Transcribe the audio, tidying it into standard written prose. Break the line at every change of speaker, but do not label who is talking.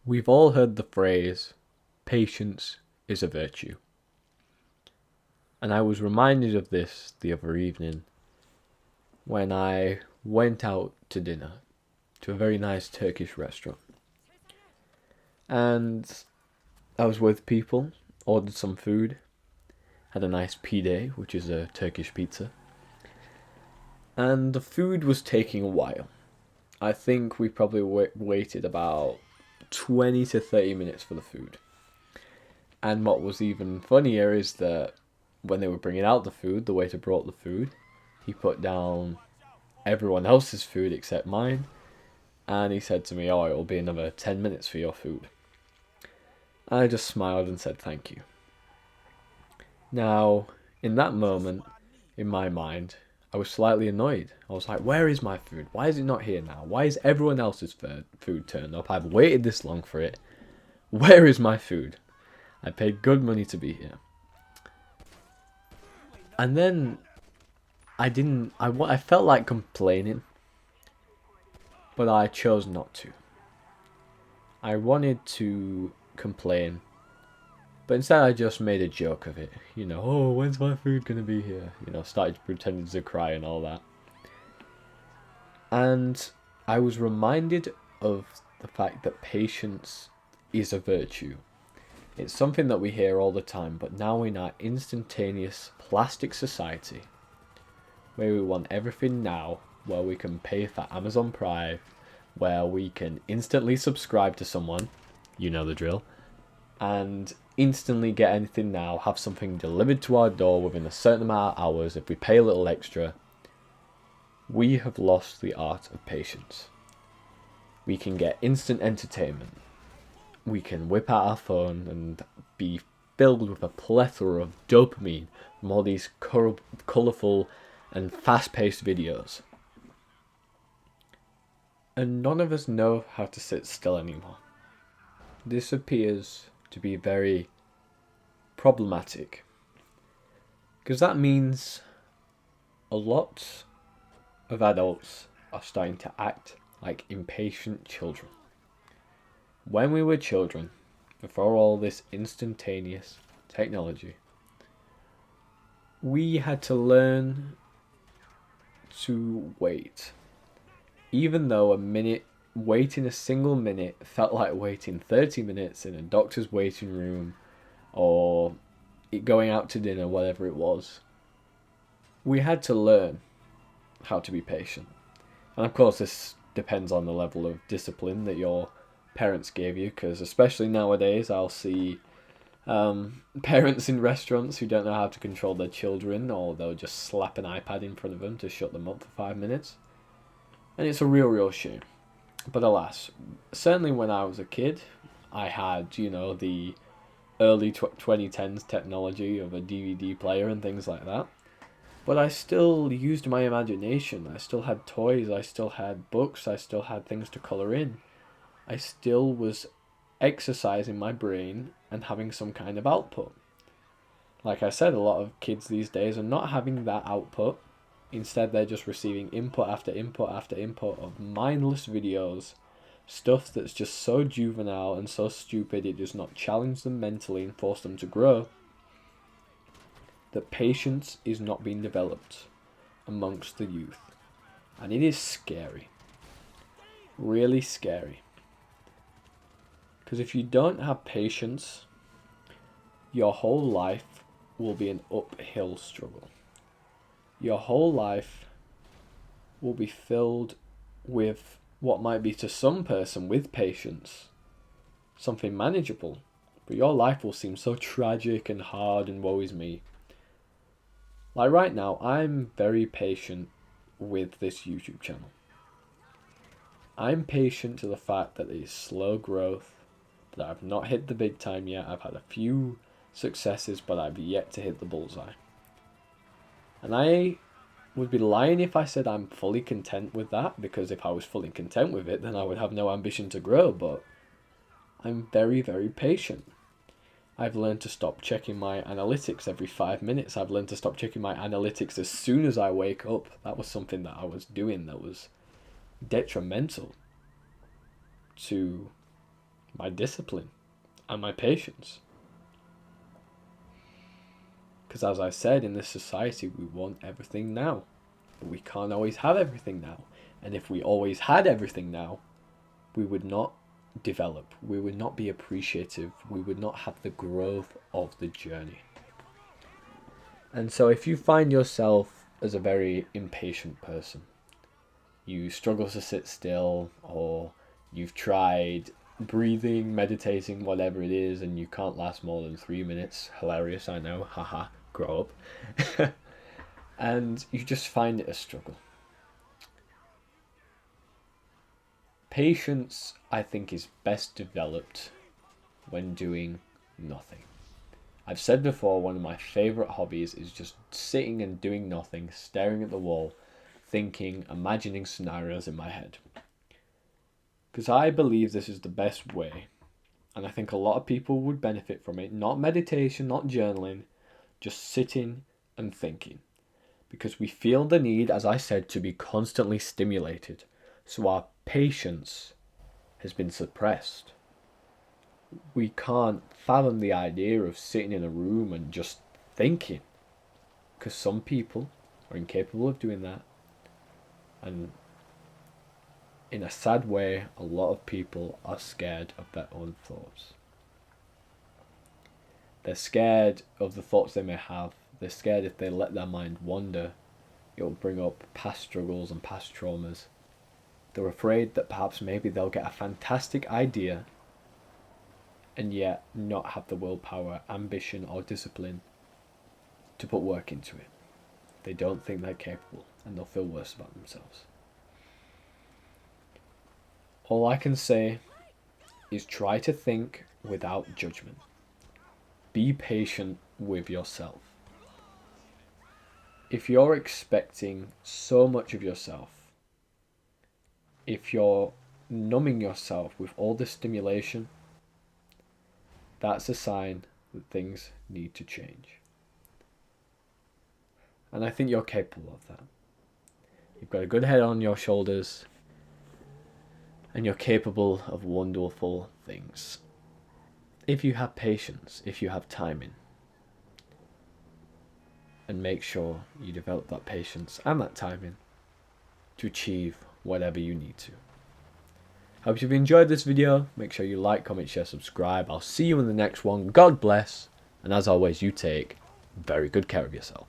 We've all heard the phrase, patience is a virtue. And I was reminded of this the other evening when I went out to dinner to a very nice Turkish restaurant. And I was with people, ordered some food, had a nice pide, which is a Turkish pizza. And the food was taking a while. I think we probably waited about 20 to 30 minutes for the food. And what was even funnier is that when they were bringing out the food, the waiter brought the food. He put down everyone else's food except mine. And he said to me, "Oh, it'll be another 10 minutes for your food." I just smiled and said thank you. Now, in that moment, in my mind, I was slightly annoyed. I was like, where is my food? Why is it not here now? Why is everyone else's food turned up? I've waited this long for it. Where is my food? I paid good money to be here. And then I felt like complaining, but I chose not to. I wanted to complain, but instead I just made a joke of it. Oh, when's my food gonna be here? Started pretending to cry and all that. And I was reminded of the fact that patience is a virtue. It's something that we hear all the time, but now in our instantaneous plastic society, where we want everything now, where we can pay for Amazon Prime, where we can instantly subscribe to someone, you know the drill, and instantly get anything now, have something delivered to our door within a certain amount of hours if we pay a little extra, we have lost the art of patience. We can get instant entertainment. We can whip out our phone and be filled with a plethora of dopamine from all these colourful and fast-paced videos. And none of us know how to sit still anymore. This appears to be very problematic, because that means a lot of adults are starting to act like impatient children. When we were children, before all this instantaneous technology, we had to learn to wait. Even though waiting a single minute felt like waiting 30 minutes in a doctor's waiting room or going out to dinner, whatever it was, we had to learn how to be patient. And of course, this depends on the level of discipline that your parents gave you, because especially nowadays I'll see parents in restaurants who don't know how to control their children, or they'll just slap an iPad in front of them to shut them up for 5 minutes. And it's a real shame. But alas, certainly when I was a kid, I had, the early 2010s technology of a DVD player and things like that. But I still used my imagination. I still had toys, I still had books, I still had things to colour in. I still was exercising my brain and having some kind of output. Like I said, a lot of kids these days are not having that output. Instead, they're just receiving input after input after input of mindless videos, stuff that's just so juvenile and so stupid it does not challenge them mentally and force them to grow. That patience is not being developed amongst the youth. And it is scary. Really scary. Because if you don't have patience, your whole life will be an uphill struggle. Your whole life will be filled with what might be to some person with patience something manageable, but your life will seem so tragic and hard and woe is me. Like right now, I'm very patient with this YouTube channel. I'm patient to the fact that it's slow growth, that I've not hit the big time yet. I've had a few successes, but I've yet to hit the bullseye. And I would be lying if I said I'm fully content with that, because if I was fully content with it, then I would have no ambition to grow, but I'm very patient. I've learned to stop checking my analytics every 5 minutes. I've learned to stop checking my analytics as soon as I wake up. That was something that I was doing that was detrimental to my discipline and my patience. Because as I said, in this society, we want everything now. But we can't always have everything now. And if we always had everything now, we would not develop. We would not be appreciative. We would not have the growth of the journey. And so if you find yourself as a very impatient person, you struggle to sit still, or you've tried breathing, meditating, whatever it is, and you can't last more than 3 minutes. Hilarious, I know. Haha, grow up. And you just find it a struggle. Patience, I think, is best developed when doing nothing. I've said before, one of my favourite hobbies is just sitting and doing nothing, staring at the wall, thinking, imagining scenarios in my head. Because I believe this is the best way, and I think a lot of people would benefit from it. Not meditation, not journaling, just sitting and thinking. Because we feel the need, as I said, to be constantly stimulated. So our patience has been suppressed. We can't fathom the idea of sitting in a room and just thinking. Because some people are incapable of doing that. And in a sad way, a lot of people are scared of their own thoughts. They're scared of the thoughts they may have. They're scared if they let their mind wander, it'll bring up past struggles and past traumas. They're afraid that perhaps maybe they'll get a fantastic idea and yet not have the willpower, ambition, or discipline to put work into it. They don't think they're capable, and they'll feel worse about themselves. All I can say is try to think without judgment. Be patient with yourself. If you're expecting so much of yourself, if you're numbing yourself with all the stimulation, that's a sign that things need to change. And I think you're capable of that. You've got a good head on your shoulders, and you're capable of wonderful things. If you have patience, if you have timing, and make sure you develop that patience and that timing to achieve whatever you need to. Hope you've enjoyed this video. Make sure you like, comment, share, subscribe. I'll see you in the next one. God bless. And as always, you take very good care of yourself.